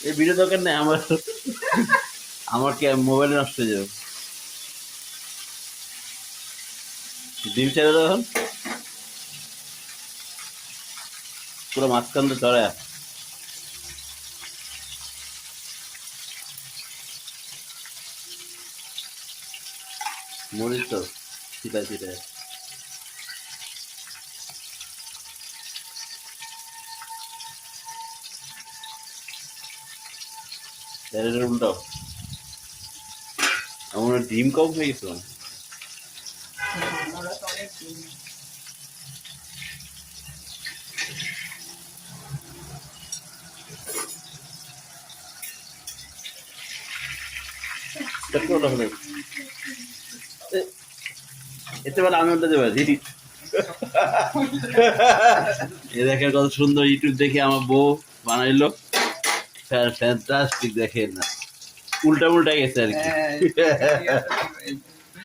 এই ভিডিও দরকার নেই আমার। আমার কি মোবাইল নষ্ট হয়ে যাবে। ডিম ছেড়ে তখন পুরো মাঝখান তো চড়ে মরিচ তো ছিটায় ছিটায় উল্টো আমার ডিম কম হয়ে গেছিল। ওরা তো অনেক ডিম। এতে বেলা আমি ওটা দেবো দিদি। এ দেখে কত সুন্দর ইউটিউব দেখে আমার বউ বানাইলো, ফ্যান্টাস্টিক দেখে না, উল্টা উল্টা গেছে আর কি।